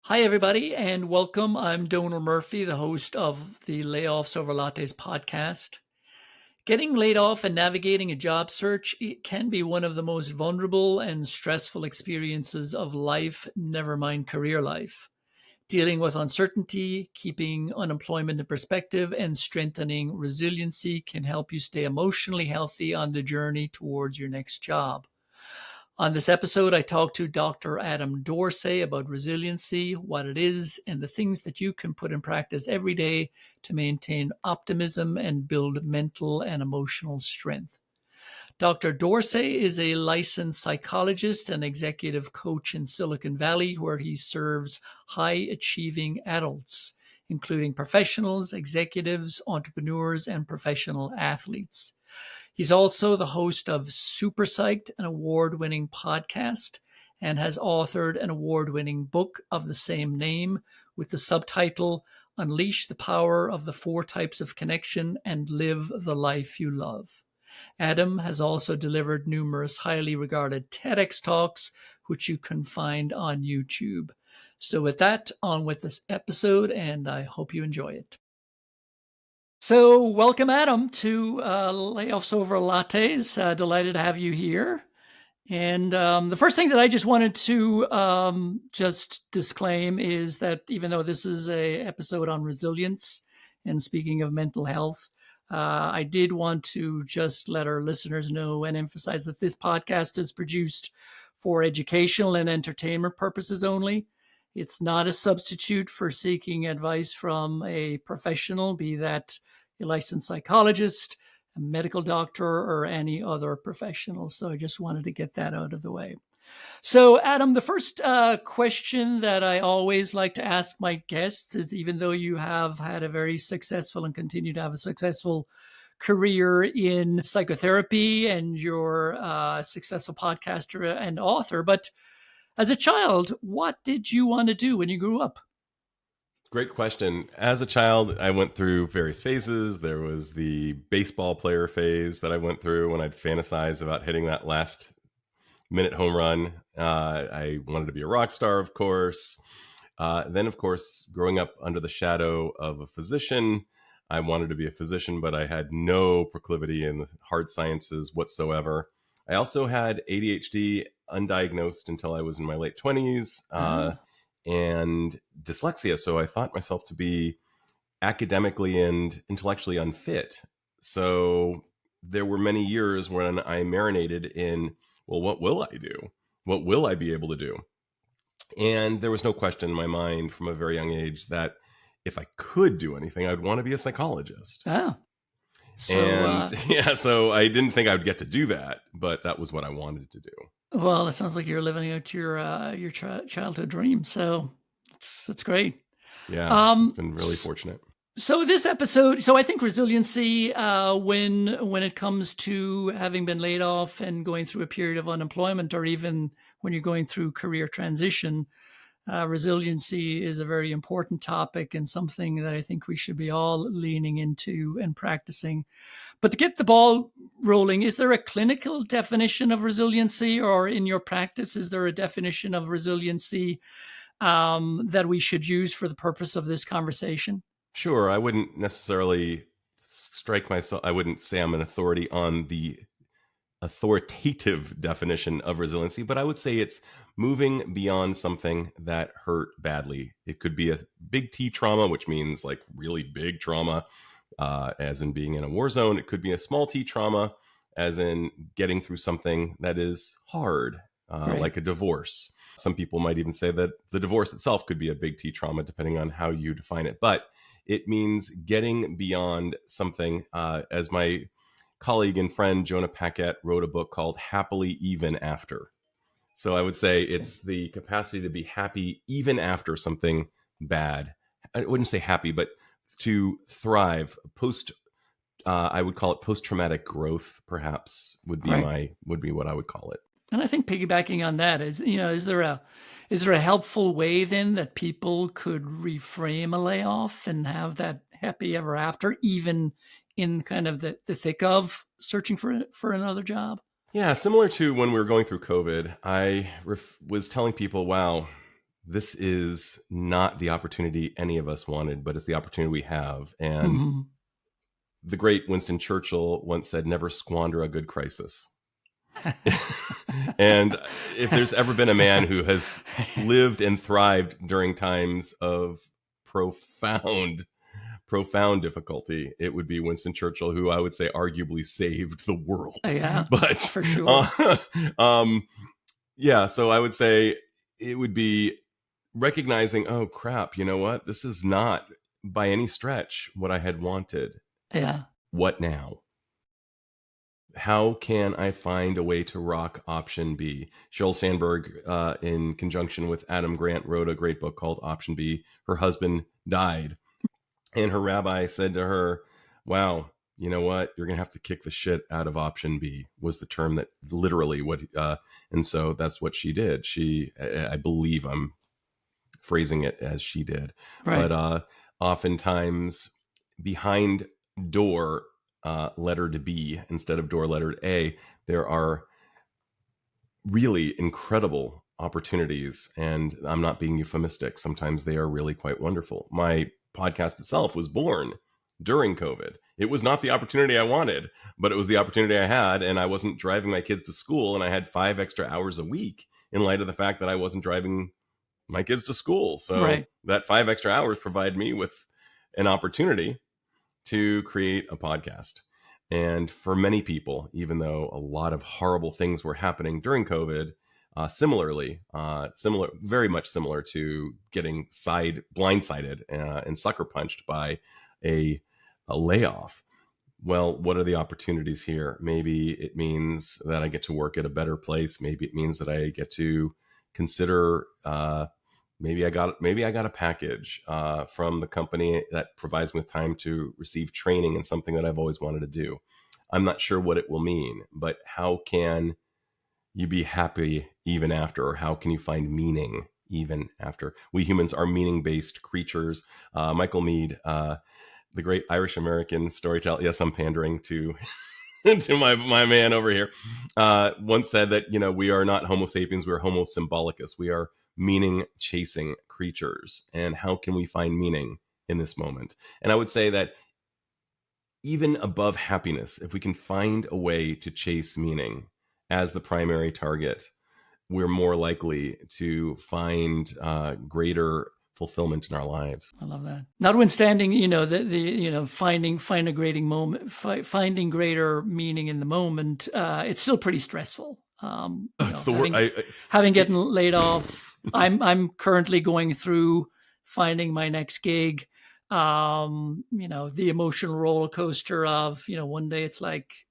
Hi, everybody, and welcome. I'm Donor Murphy, the host of the Layoffs over Lattes podcast. Getting laid off and navigating a job search it can be one of the most vulnerable and stressful experiences of life, never mind career life. Dealing with uncertainty, keeping unemployment in perspective, and strengthening resiliency can help you stay emotionally healthy on the journey towards your next job. On this episode, I talked to Dr. Adam Dorsay about resiliency, what it is, and the things that you can put in practice every day to maintain optimism and build mental and emotional strength. Dr. Dorsay is a licensed psychologist and executive coach in Silicon Valley, where he serves high achieving adults, including professionals, executives, entrepreneurs, and professional athletes. He's also the host of Super Psyched, an award-winning podcast, and has authored an award-winning book of the same name with the subtitle Unleash the Power of the Four Types of Connection and Live the Life You Love. Adam has also delivered numerous highly regarded TEDx talks, which you can find on YouTube. So with that, on with this episode, and I hope you enjoy it. So, welcome, Adam, to Layoffs Over Lattes. Delighted to have you here. And the first thing that I just wanted to just disclaim is that even though this is a episode on resilience and speaking of mental health, I did want to just let our listeners know and emphasize that this podcast is produced for educational and entertainment purposes only. It's not a substitute for seeking advice from a professional, be that a licensed psychologist, a medical doctor, or any other professional. So I just wanted to get that out of the way. So, Adam, the first question that I always like to ask my guests is, even though you have had a very successful and continue to have a successful career in psychotherapy and you're a successful podcaster and author, but as a child, what did you want to do when you grew up? Great question. As a child, I went through various phases. There was the baseball player phase that I went through when I'd fantasize about hitting that last minute home run. I wanted to be a rock star, of course. Then, of course, growing up under the shadow of a physician, I wanted to be a physician, but I had no proclivity in the hard sciences whatsoever. I also had ADHD undiagnosed until I was in my late 20s. And dyslexia. So I thought myself to be academically and intellectually unfit. So there were many years when I marinated in, well, what will I do? What will I be able to do? And there was no question in my mind from a very young age that if I could do anything, I'd want to be a psychologist. Oh, And so yeah, so I didn't think I would get to do that, but that was what I wanted to do. well, it sounds like you're living out your childhood dream. So that's great. Yeah, it's Um, been really fortunate. So this episode, so I think resiliency, when it comes to having been laid off and going through a period of unemployment, or even when you're going through career transition, resiliency is a very important topic and something that I think we should be all leaning into and practicing. But to get the ball rolling, is there a clinical definition of resiliency, or in your practice, is there a definition of resiliency that we should use for the purpose of this conversation? Sure, I wouldn't necessarily strike myself. I wouldn't say I'm an authority on the authoritative definition of resiliency, but I would say it's moving beyond something that hurt badly. It could be a big T trauma, which means like really big trauma, as in being in a war zone. It could be a small T trauma, as in getting through something that is hard, Right. like a divorce. Some people might even say that the divorce itself could be a big T trauma, depending on how you define it. But it means getting beyond something, as my colleague and friend Jonah Paquette wrote a book called Happily Even After. So I would say it's the capacity to be happy even after something bad. I wouldn't say happy, but to thrive post. I would call it post-traumatic growth. Perhaps would be Right. what I would call it. And I think piggybacking on that is, is there a helpful way then that people could reframe a layoff and have that happy ever after, even in kind of the thick of searching for another job? Yeah, similar to when we were going through COVID, I was telling people, wow, this is not the opportunity any of us wanted, but it's the opportunity we have. And Mhm. the great Winston Churchill once said, never squander a good crisis. And if there's ever been a man who has lived and thrived during times of profound, profound difficulty, it would be Winston Churchill, who I would say arguably saved the world. Yeah, But for sure. um, yeah, so I would say it would be recognizing, oh crap, you know what? This is not by any stretch what I had wanted. Yeah. What now? How can I find a way to rock option B? Sheryl Sandberg, in conjunction with Adam Grant, wrote a great book called Option B. Her husband died, and her rabbi said to her, wow, you know what? You're going to have to kick the shit out of option B, was the term that literally what, and so that's what she did. I believe I'm phrasing it as she did, but Right. oftentimes behind door lettered B instead of door lettered A, there are really incredible opportunities. And I'm not being euphemistic. Sometimes they are really quite wonderful. My podcast itself was born during COVID. It was not the opportunity I wanted, but it was the opportunity I had. And I wasn't driving my kids to school, and I had 5 extra hours a week in light of the fact that I wasn't driving my kids to school. So Right. that 5 extra hours provide me with an opportunity to create a podcast. And for many people, even though a lot of horrible things were happening during COVID, very much similar to getting blindsided and sucker punched by a, a layoff. Well, what are the opportunities here? Maybe it means that I get to work at a better place. Maybe it means that I get to consider maybe I got a package from the company that provides me with time to receive training in something that I've always wanted to do. I'm not sure what it will mean, but how can you be happy even after, or how can you find meaning even after? We humans are meaning-based creatures. Michael Meade, the great Irish American storyteller. Yes, I'm pandering to to my man over here. Once said that we are not Homo sapiens, we are Homo symbolicus. We are meaning chasing creatures. And how can we find meaning in this moment? And I would say that even above happiness, if we can find a way to chase meaning as the primary target, we're more likely to find greater fulfillment in our lives. I love that. Notwithstanding, finding greater meaning in the moment, it's still pretty stressful. It's the word. Having gotten laid off, I'm currently going through finding my next gig. The emotional roller coaster of, one day it's like,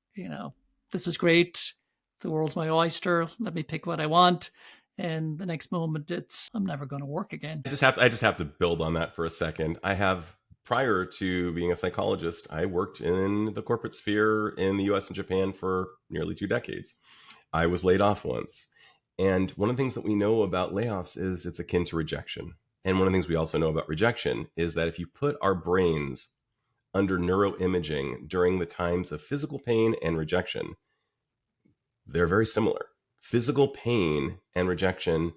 this is great. The world's my oyster. Let me pick what I want. And the next moment it's, I'm never going to work again. I just have to build on that for a second. Prior to being a psychologist, I worked in the corporate sphere in the US and Japan for nearly 2 decades. I was laid off once. And one of the things that we know about layoffs is it's akin to rejection. And one of the things we also know about rejection is that if you put our brains under neuroimaging during the times of physical pain and rejection, they're very similar. Physical pain and rejection,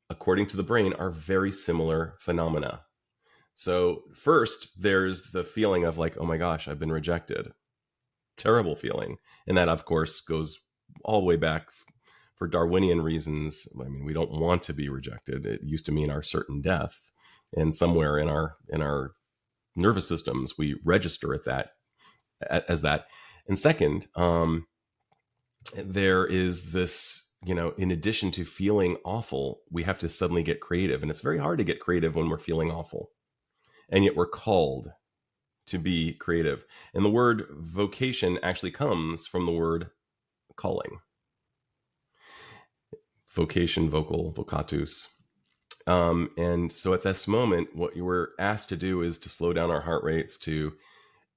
according to the brain, are very similar phenomena. So first, there's the feeling of like, oh my gosh, I've been rejected. Terrible feeling. And that, of course, goes all the way back for Darwinian reasons. I mean, we don't want to be rejected. It used to mean our certain death. And somewhere in our nervous systems, we register as that. And second, there is this, in addition to feeling awful, we have to suddenly get creative. And it's very hard to get creative when we're feeling awful. And yet we're called to be creative. And the word vocation actually comes from the word calling. Vocation, vocal, vocatus. And so at this moment, what you were asked to do is to slow down our heart rates, to,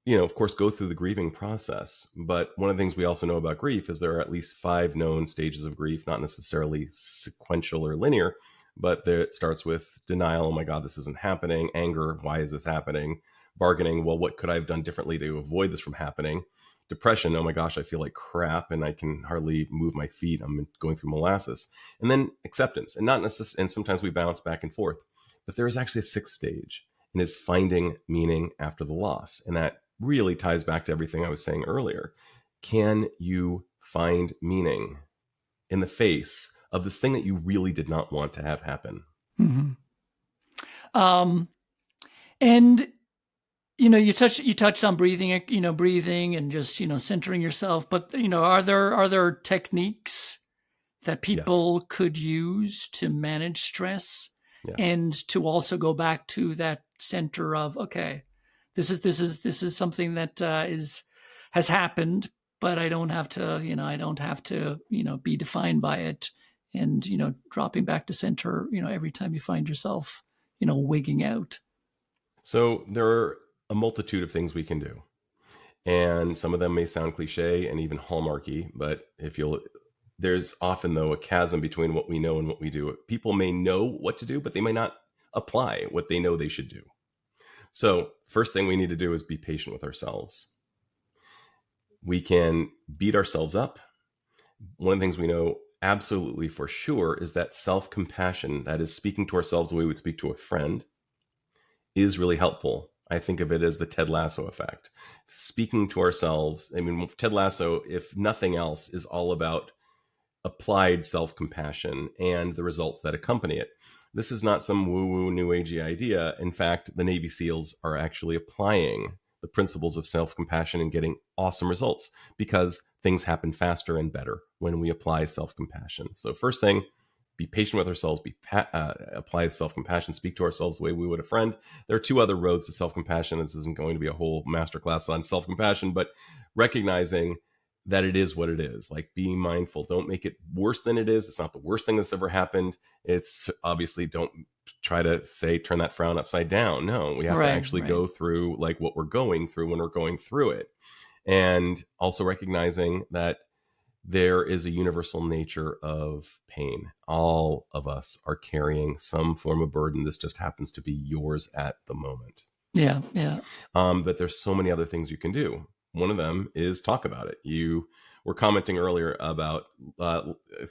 of course, go through the grieving process. But one of the things we also know about grief is there are at least 5 known stages of grief, not necessarily sequential or linear, but it starts with denial. Oh my God, this isn't happening. Anger. Why is this happening? Bargaining. Well, what could I have done differently to avoid this from happening? depression, oh my gosh, I feel like crap and I can hardly move my feet. I'm going through molasses. And then acceptance, and not necessarily, and sometimes we bounce back and forth. But there is actually a sixth stage, and it's finding meaning after the loss. And that really ties back to everything I was saying earlier. Can you find meaning in the face of this thing that you really did not want to have happen? Mm-hmm. And you touched on breathing, breathing and just centering yourself. But are there techniques that Yes. people could use to manage stress Yes. and to also go back to that center of, okay, this is something that has happened, but I don't have to be defined by it, and dropping back to center every time you find yourself wigging out. So there are a multitude of things we can do. And some of them may sound cliche and even hallmarky, but there's often, though, a chasm between what we know and what we do. People may know what to do, but they may not apply what they know they should do. So first thing we need to do is be patient with ourselves. We can beat ourselves up. One of the things we know absolutely for sure is that self-compassion, that is speaking to ourselves the way we would speak to a friend, is really helpful. I think of it as the Ted Lasso effect. Speaking to ourselves, I mean, Ted Lasso, if nothing else, is all about applied self-compassion and the results that accompany it. This is not some woo-woo new agey idea. In fact, the Navy SEALs are actually applying the principles of self-compassion and getting awesome results because things happen faster and better when we apply self-compassion. So first thing, be patient with ourselves, apply self-compassion, speak to ourselves the way we would a friend. There are two other roads to self-compassion. This isn't going to be a whole masterclass on self-compassion, but recognizing that it is what it is. Like, being mindful. Don't make it worse than it is. It's not the worst thing that's ever happened. It's obviously, don't try to say, turn that frown upside down. No, we have to Right, actually right. go through like what we're going through when we're going through it. And also recognizing that there is a universal nature of pain. All of us are carrying some form of burden. This just happens to be yours at the moment. Yeah, yeah. But there's so many other things you can do. One of them is talk about it. You were commenting earlier about,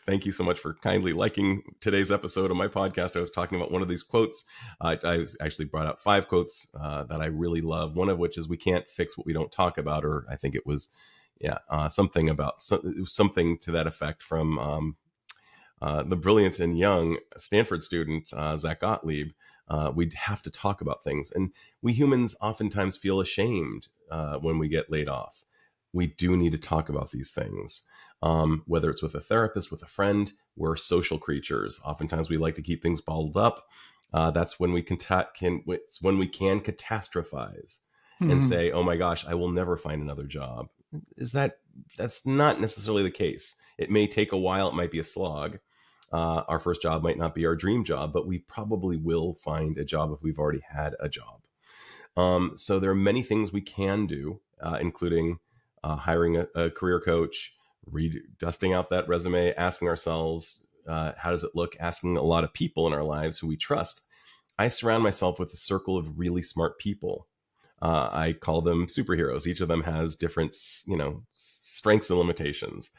thank you so much for kindly liking today's episode of my podcast. I was talking about one of these quotes. I actually brought out 5 quotes that I really love. One of which is, we can't fix what we don't talk about. Or I think it was, something about, something to that effect from the brilliant and young Stanford student, Zach Gottlieb. We'd have to talk about things. And we humans oftentimes feel ashamed when we get laid off. We do need to talk about these things, whether it's with a therapist, with a friend. We're social creatures. Oftentimes we like to keep things bottled up. That's when it's when we can catastrophize and Mhm. say, oh my gosh, I will never find another job. That's not necessarily the case. It may take a while. It might be a slog. Our first job might not be our dream job, but we probably will find a job if we've already had a job. So there are many things we can do, including hiring a career coach, dusting out that resume, asking ourselves, how does it look? Asking a lot of people in our lives who we trust. I surround myself with a circle of really smart people. I call them superheroes. Each of them has different, strengths and limitations.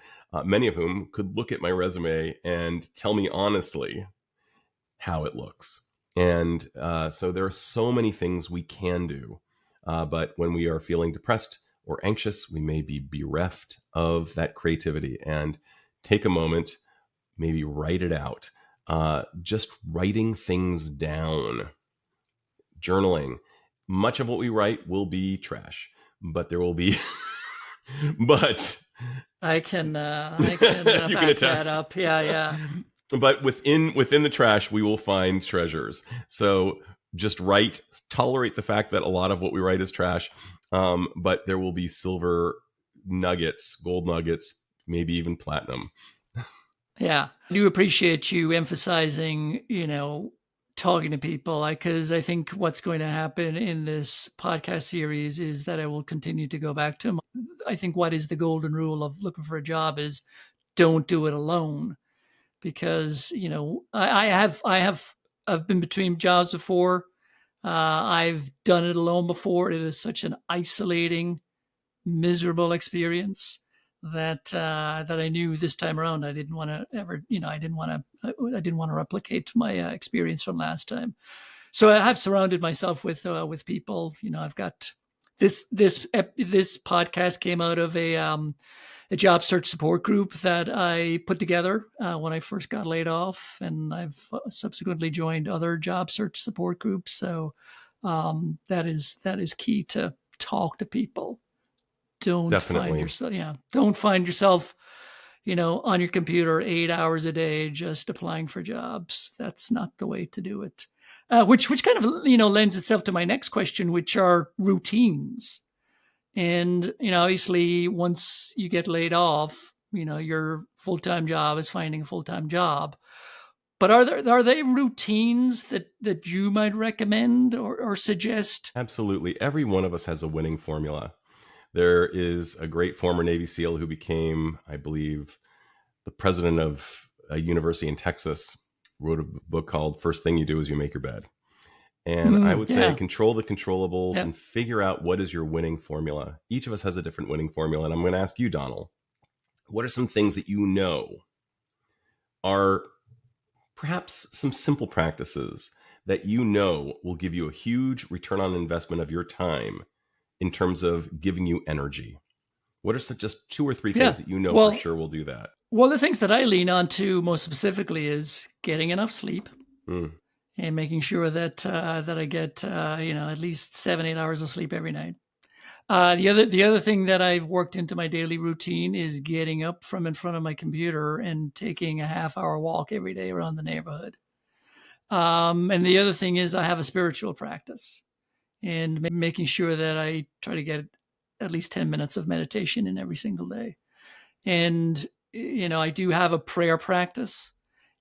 Many of whom could look at my resume and tell me honestly how it looks. And so there are so many things we can do. But when we are feeling depressed or anxious, we may be bereft of that creativity, and take a moment, maybe write it out. Just writing things down, journaling. Much of what we write will be trash, but there will be, but I can you can back that attest. up. Yeah, yeah. But within the trash, we will find treasures. So just write, tolerate the fact that a lot of what we write is trash, but there will be silver nuggets, gold nuggets, maybe even platinum. Yeah. I do appreciate you emphasizing, talking to people, because I think what's going to happen in this podcast series is that I will continue to go back to I think what is the golden rule of looking for a job is, don't do it alone, because, I've been between jobs before. I've done it alone before. It is such an isolating miserable experience that I knew this time around I didn't want to ever, I didn't want to replicate my experience from last time. So I have surrounded myself with people. I've got this podcast came out of a job search support group that I put together when I first got laid off, and I've subsequently joined other job search support groups. So that is key, to talk to people. Don't find Definitely. yourself, yeah, don't find yourself, on your computer 8 hours a day just applying for jobs. That's not the way to do it. Which kind of lends itself to my next question, which are routines. And obviously, once you get laid off, your full time job is finding a full time job. But are there routines that you might recommend or suggest? Absolutely. Every one of us has a winning formula. There is a great former Navy SEAL who became, I believe, the president of a university in Texas, wrote a book called First Thing You Do Is You Make Your Bed. And I would say Yeah, control the controllables yeah. and figure out what is your winning formula. Each of us has a different winning formula. And I'm going to ask you, Donald, what are some things that you know are perhaps some simple practices that you know will give you a huge return on investment of your time in terms of giving you energy? What are just two or three Yeah. things that you know for Well, sure will do that? the things that I lean on to most specifically is getting enough sleep Mm, and making sure that I get at least 7-8 hours of sleep every night. The other thing that I've worked into my daily routine is getting up from in front of my computer and taking a half-hour walk every day around the neighborhood. And the other thing is I have a spiritual practice, and making sure that I try to get at least 10 minutes of meditation in every single day. And I do have a prayer practice,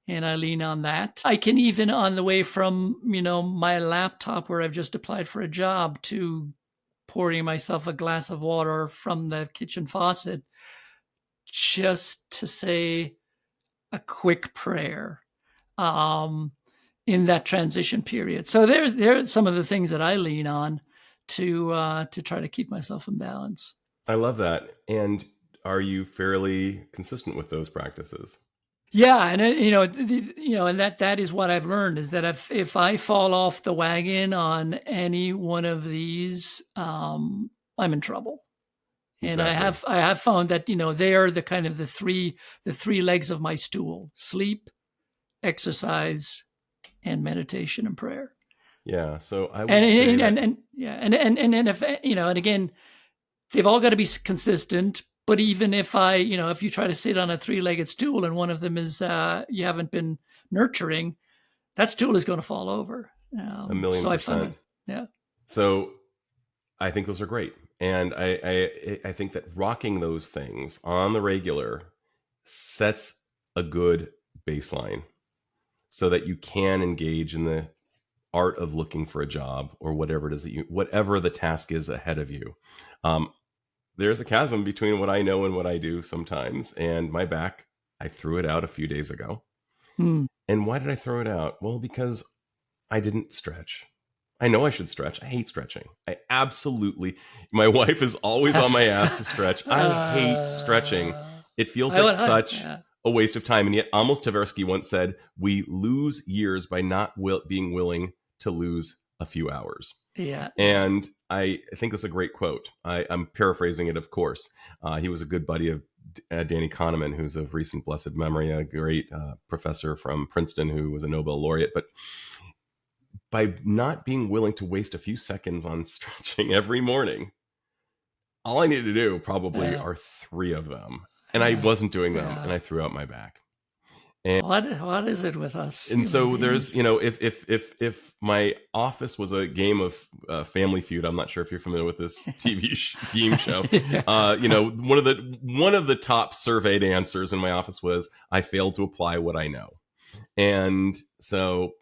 and I lean on that. I can, even on the way from my laptop where I've just applied for a job, to pouring myself a glass of water from the kitchen faucet, just to say a quick prayer um, in that transition period. So there are some of the things that I lean on to try to keep myself in balance. I love that. And are you fairly consistent with those practices? Yeah, and and that is what I've learned, is that if I fall off the wagon on any one of these, I'm in trouble. And I Exactly. have I have found that they are the kind of the three legs of my stool: sleep, exercise, and meditation and prayer. Yeah. So I would And say and that. and, and yeah, and if and again, they've all got to be consistent. But even if you try to sit on a three-legged stool and one of them is you haven't been nurturing, that stool is going to fall over. A million So I found percent. it. Yeah. So I think those are great. And I think that rocking those things on the regular sets a good baseline so that you can engage in the art of looking for a job or whatever it is whatever the task is ahead of you. Um, there's a chasm between what I know and what I do sometimes. And my back, I threw it out a few days ago. Hmm. And why did I throw it out? Well, because I didn't stretch. I know I should stretch. I hate stretching. I absolutely, my wife is always on my ass to stretch. I hate stretching. It feels I like would. such Yeah. a waste of time. And yet, Amos Tversky once said, we lose years by not being willing to lose a few hours. Yeah. Yeah. And I think that's a great quote. I'm paraphrasing it, of course. He was a good buddy of Danny Kahneman, who's of recent blessed memory, a great professor from Princeton who was a Nobel laureate. But by not being willing to waste a few seconds on stretching every morning, all I needed to do probably Yeah. are three of them. And I Yeah. wasn't doing them, and Yeah. I threw out my back. And What is it with us and human so there's, beings? if my office was a game of Family Feud, I'm not sure if you're familiar with this TV game show. Yeah. One of the top surveyed answers in my office was, I failed to apply what I know. And so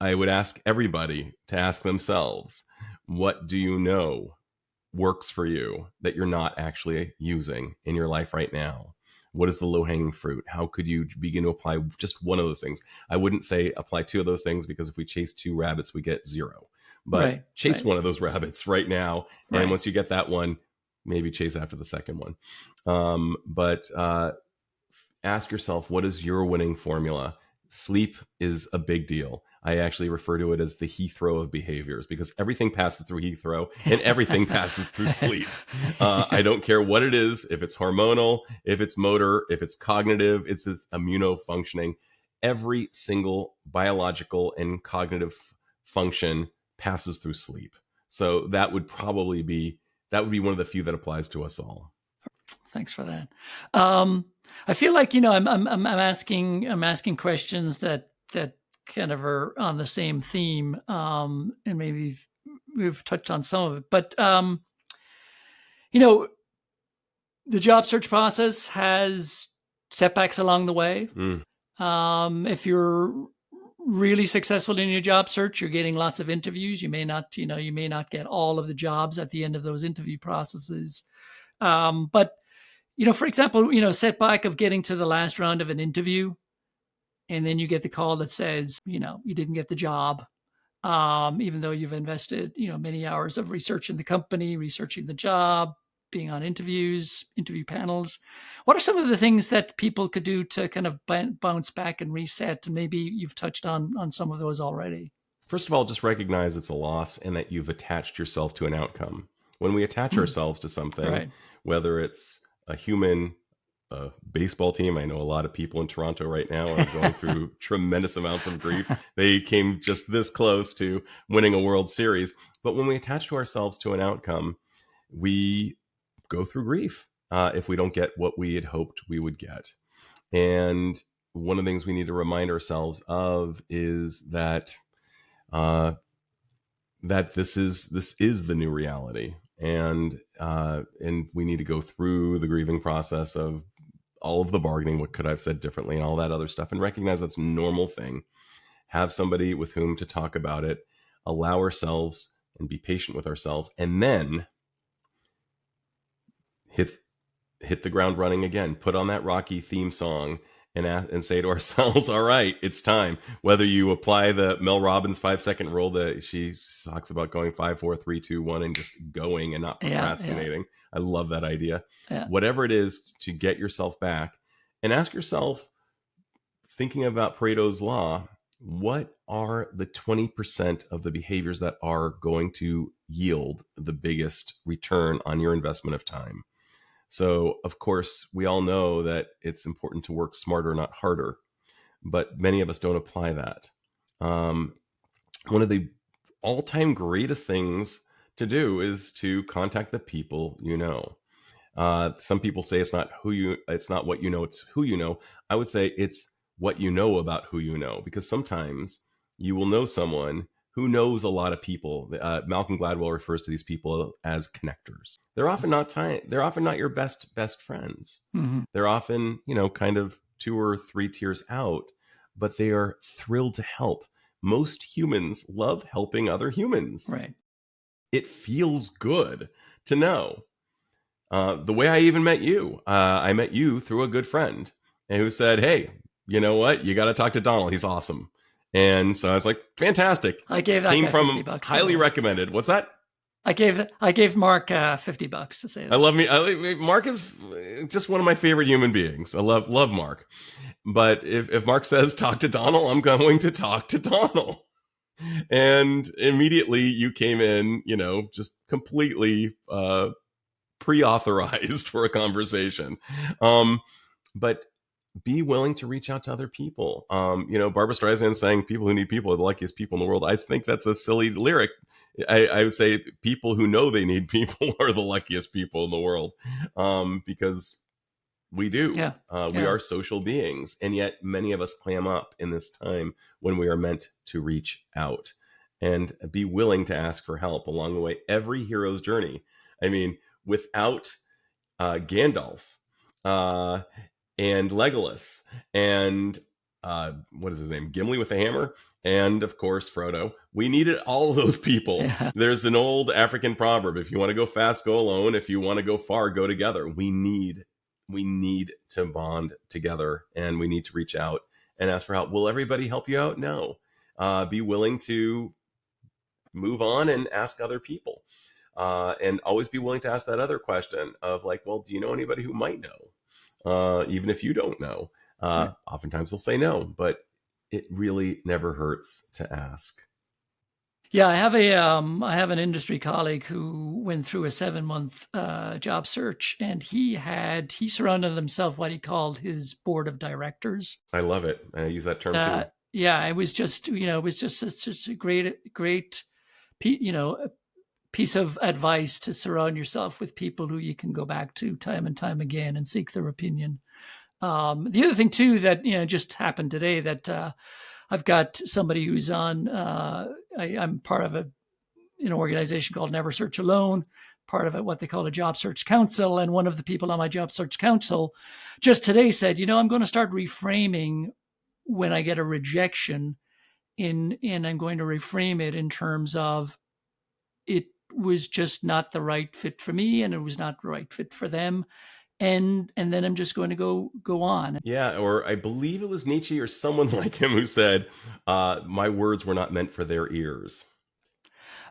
I would ask everybody to ask themselves, what do you know works for you that you're not actually using in your life right now? What is the low hanging fruit? How could you begin to apply just one of those things? I wouldn't say apply two of those things, because if we chase two rabbits, we get zero. But Right. chase Right. one of those rabbits right now. And Right. once you get that one, maybe chase after the second one. But ask yourself, what is your winning formula? Sleep is a big deal. I actually refer to it as the Heathrow of behaviors, because everything passes through Heathrow and everything passes through sleep. I don't care what it is, if it's hormonal, if it's motor, if it's cognitive, it's this immunofunctioning. Every single biological and cognitive function passes through sleep. So that would be one of the few that applies to us all. Thanks for that. I feel like, I'm asking questions that kind of are on the same theme, and maybe we've touched on some of it, but you know, the job search process has setbacks along the way. If you're really successful in your job search, you're getting lots of interviews. You may not get all of the jobs at the end of those interview processes. But for example, setback of getting to the last round of an interview, and then you get the call that says, you didn't get the job, even though you've invested, many hours of researching the company, researching the job, being on interview panels. What are some of the things that people could do to kind of bounce back and reset? And maybe you've touched on some of those already. First of all, just recognize it's a loss and that you've attached yourself to an outcome. When we attach ourselves to something, Right. whether it's a human, a baseball team, I know a lot of people in Toronto right now are going through tremendous amounts of grief. They came just this close to winning a World Series. But when we attach to ourselves to an outcome, we go through grief if we don't get what we had hoped we would get. And one of the things we need to remind ourselves of is that this is the new reality, and we need to go through the grieving process of all of the bargaining, what could I have said differently, and all that other stuff, and recognize that's a normal thing. Have somebody with whom to talk about it, allow ourselves and be patient with ourselves, and then hit the ground running again. Put on that Rocky theme song and say to ourselves, all right, it's time. Whether you apply the Mel Robbins 5-second rule that she talks about going 5, 4, 3, 2, 1 and just going and not procrastinating. Yeah. I love that idea. Yeah. Whatever it is to get yourself back, and ask yourself, thinking about Pareto's law, what are the 20% of the behaviors that are going to yield the biggest return on your investment of time? So, of course, we all know that it's important to work smarter, not harder, but many of us don't apply that. One of the all-time greatest things to do is to contact the people you know. Some people say it's not what you know, it's who you know. I would say it's what you know about who you know, because sometimes you will know someone who knows a lot of people. Malcolm Gladwell refers to these people as connectors. They're often not your best friends. Mm-hmm. They're often, kind of 2 or 3 tiers out, but they are thrilled to help. Most humans love helping other humans. Right. It feels good to know. The way I even met you, I met you through a good friend who said, hey, you know what? You got to talk to Donald. He's awesome. And so I was like, fantastic. I gave that came guy from $50. Highly recommended. What's that? I gave Mark $50 to say that. Mark is just one of my favorite human beings. I love Mark. But if Mark says talk to Donald, I'm going to talk to Donald. And immediately you came in, just completely pre-authorized for a conversation. But be willing to reach out to other people. Barbra Streisand saying people who need people are the luckiest people in the world. I think that's a silly lyric. I would say people who know they need people are the luckiest people in the world, because we do. Yeah. We are social beings, and yet many of us clam up in this time when we are meant to reach out and be willing to ask for help along the way. Every hero's journey. I mean, without Gandalf and Legolas and what is his name? Gimli with the hammer. And of course, Frodo. We needed all of those people. Yeah. There's an old African proverb: if you want to go fast, go alone. If you want to go far, go together. We need to bond together, and we need to reach out and ask for help. Will everybody help you out? No. Be willing to move on and ask other people. And always be willing to ask that other question of like, well, do you know anybody who might know? Even if you don't know, Right. oftentimes they'll say no, but it really never hurts to ask. Yeah, I have an industry colleague who went through a 7 month job search, and he surrounded himself what he called his board of directors. I love it. I use that term too. Yeah, it was just it was just such a great piece of advice to surround yourself with people who you can go back to time and time again and seek their opinion. The other thing too that just happened today that I've got somebody who's on. I'm part of an organization called Never Search Alone, part of it what they call a job search council, and one of the people on my job search council just today said, I'm going to start reframing when I get a rejection and I'm going to reframe it in terms of it was just not the right fit for me and it was not the right fit for them, and then I'm just going to go on. Yeah, or I believe it was Nietzsche or someone like him who said, "My words were not meant for their ears."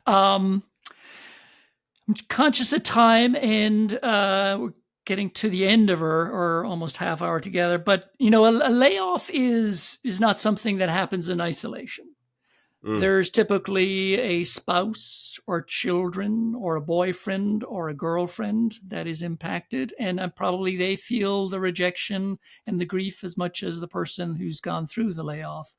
Um, I'm conscious of time, and we're getting to the end of our almost half hour together. But a layoff is not something that happens in isolation. Mm. There's typically a spouse or children or a boyfriend or a girlfriend that is impacted, and probably they feel the rejection and the grief as much as the person who's gone through the layoff.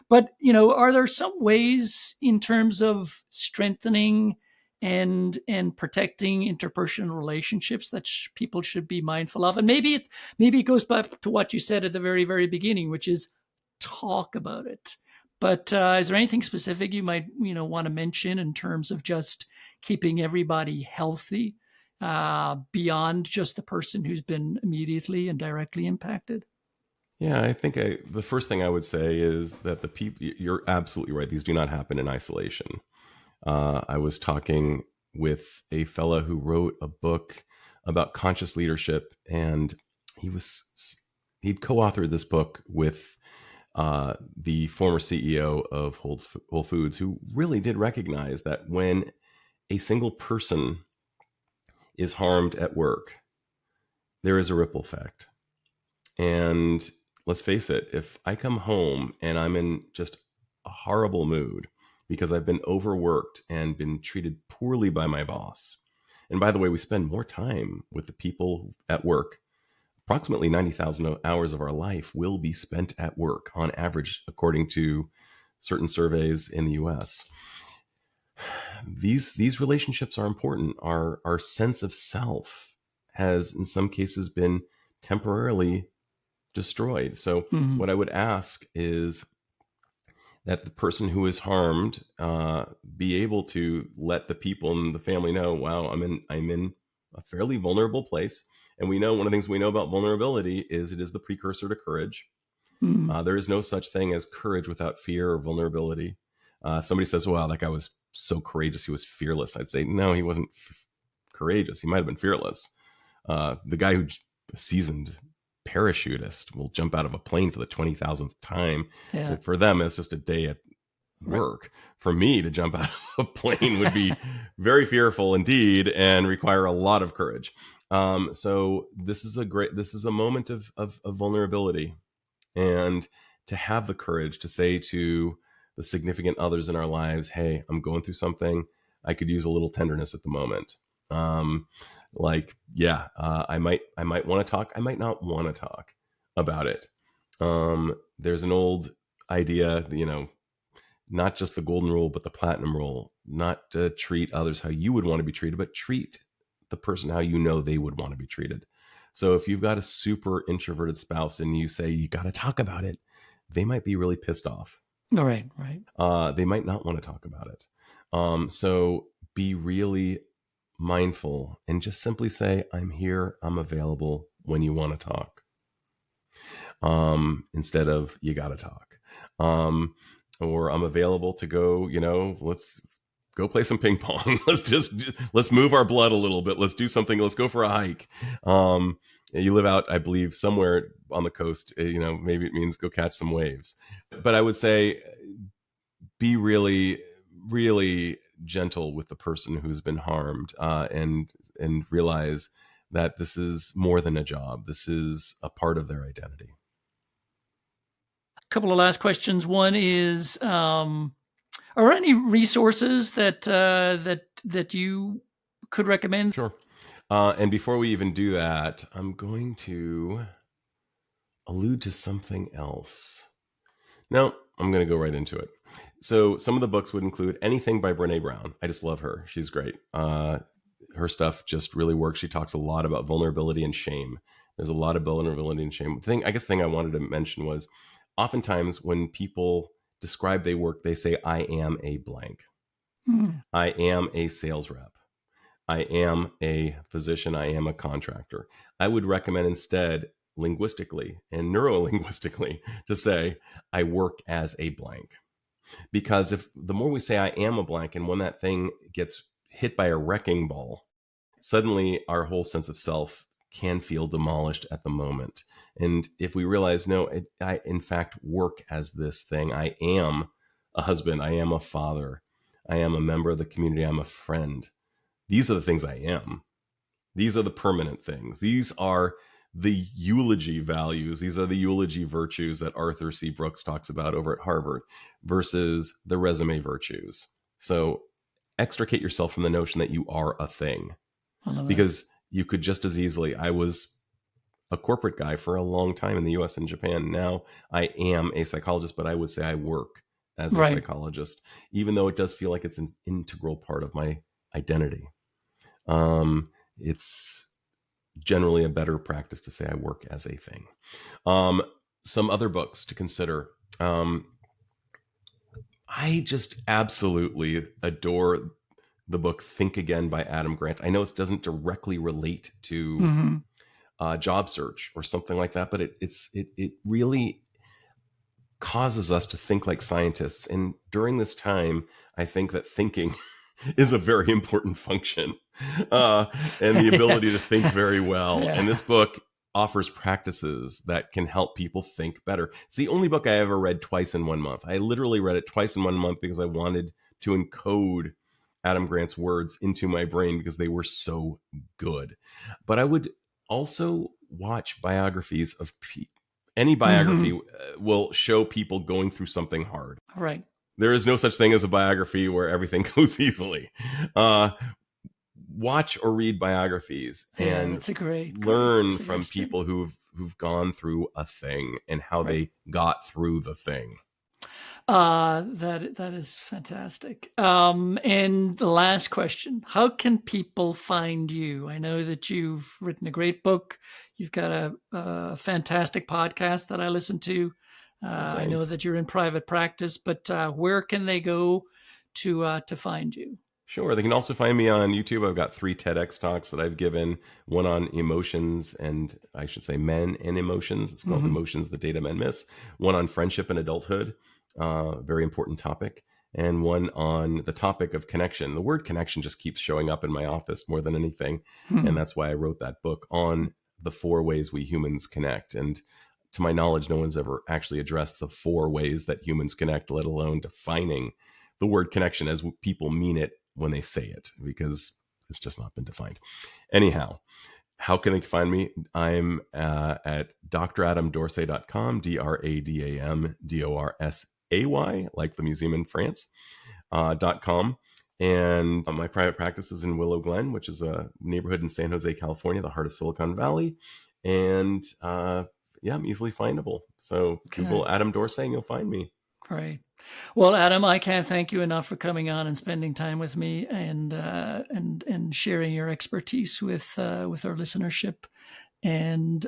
But are there some ways in terms of strengthening and protecting interpersonal relationships that people should be mindful of? And maybe it goes back to what you said at the very very beginning, which is talk about it. But is there anything specific you might want to mention in terms of just keeping everybody healthy beyond just the person who's been immediately and directly impacted? Yeah, I think the first thing I would say is that the people, you're absolutely right. These do not happen in isolation. I was talking with a fella who wrote a book about conscious leadership, and he'd co-authored this book with the former CEO of Whole Foods, who really did recognize that when a single person is harmed at work, there is a ripple effect. And let's face it, if I come home and I'm in just a horrible mood because I've been overworked and been treated poorly by my boss, and by the way, we spend more time with the people at work. Approximately 90,000 hours of our life will be spent at work on average, according to certain surveys in the US. These relationships are important. Our sense of self has in some cases been temporarily destroyed. So Mm-hmm. what I would ask is that the person who is harmed be able to let the people in the family know, wow, I'm in a fairly vulnerable place. And we know one of the things we know about vulnerability is it is the precursor to courage. Mm-hmm. There is no such thing as courage without fear or vulnerability. If somebody says, wow, that guy was so courageous, he was fearless, I'd say, no, he wasn't courageous. He might have been fearless. The guy who, a seasoned parachutist, will jump out of a plane for the 20,000th time. Yeah. For them, it's just a day at Right. work. For me to jump out of a plane would be very fearful indeed and require a lot of courage. So this is a moment of vulnerability, and to have the courage to say to the significant others in our lives, hey, I'm going through something. I could use a little tenderness at the moment. Yeah, I might want to talk. I might not want to talk about it. There's an old idea, not just the golden rule, but the platinum rule, not to treat others how you would want to be treated, but treat the person how you know they would want to be treated. So if you've got a super introverted spouse and you say, you got to talk about it, they might be really pissed off. All right. Right. They might not want to talk about it. So be really mindful and just simply say, I'm here, I'm available when you want to talk. Instead of, you got to talk. Or I'm available to go, let's go play some ping pong. let's move our blood a little bit. Let's do something. Let's go for a hike. You live out, I believe, somewhere on the coast. Maybe it means go catch some waves. But I would say, be really, really gentle with the person who's been harmed, and realize that this is more than a job. This is a part of their identity. A couple of last questions. One is, are there any resources that you could recommend? Sure. And before we even do that, I'm going to allude to something else. No, I'm going to go right into it. So some of the books would include anything by Brene Brown. I just love her. She's great. Her stuff just really works. She talks a lot about vulnerability and shame. There's a lot of vulnerability and shame. The thing I wanted to mention was, oftentimes when people describe their work, they say, I am a blank. I am a sales rep. I am a physician. I am a contractor. I would recommend instead, linguistically and neuro-linguistically, to say, I work as a blank. Because if the more we say I am a blank, and when that thing gets hit by a wrecking ball, suddenly our whole sense of self can feel demolished at the moment. And if we realize, no, I in fact work as this thing. I am a husband. I am a father. I am a member of the community. I'm a friend. These are the things I am. These are the permanent things. These are the eulogy values. These are the eulogy virtues that Arthur C. Brooks talks about over at Harvard versus the resume virtues. So extricate yourself from the notion that you are a thing, because you could just as easily. I was a corporate guy for a long time in the US and Japan. Now I am a psychologist, but I would say I work as a psychologist, even though it does feel like it's an integral part of my identity. It's generally a better practice to say I work as a thing. Some other books to consider. I just absolutely adore the book Think Again by Adam Grant. I know it doesn't directly relate to job search or something like that, but it really causes us to think like scientists. And during this time, I think that thinking is a very important function, and the ability to think very well. Yeah. And this book offers practices that can help people think better. It's the only book I ever read twice in 1 month. I literally read it twice in 1 month because I wanted to encode Adam Grant's words into my brain because they were so good. But I would also watch biographies of people. Any biography will show people going through something hard. Right. There is no such thing as a biography where everything goes easily. Watch or read biographies and learn from people who've gone through a thing and how they got through the thing. That is fantastic. And the last question: how can people find you? I know that you've written a great book. You've got a fantastic podcast that I listen to. I know that you're in private practice, but where can they go to find you? Sure. They can also find me on YouTube. I've got 3 TEDx talks that I've given, one on emotions, and I should say men and emotions. It's called Emotions, the Data Men Miss. One on friendship and adulthood, very important topic. And one on the topic of connection. The word connection just keeps showing up in my office more than anything. And that's why I wrote that book on the 4 ways we humans connect. And to my knowledge, no one's ever actually addressed the 4 ways that humans connect, let alone defining the word connection as people mean it when they say it, because it's just not been defined. Anyhow, how can they find me? I'm at dradamdorsay.com, DradamDorsay, like the museum in France, .com. And my private practice is in Willow Glen, which is a neighborhood in San Jose, California, the heart of Silicon Valley. And I'm easily findable. So Google Adam Dorsay and you'll find me. Great. Well, Adam, I can't thank you enough for coming on and spending time with me and sharing your expertise with our listenership. And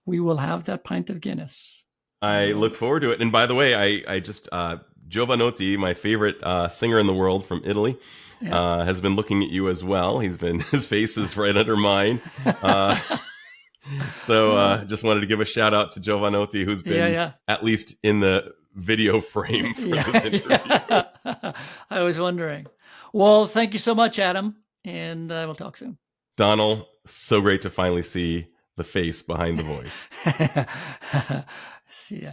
we will have that pint of Guinness. I look forward to it. And by the way, I just Giovanotti, my favorite singer in the world from Italy, has been looking at you as well. His face is right under mine. So just wanted to give a shout out to Giovanotti, who's been at least in the video frame for this interview. I was wondering. Well, thank you so much, Adam, and we'll talk soon. Donald, so great to finally see the face behind the voice. See ya.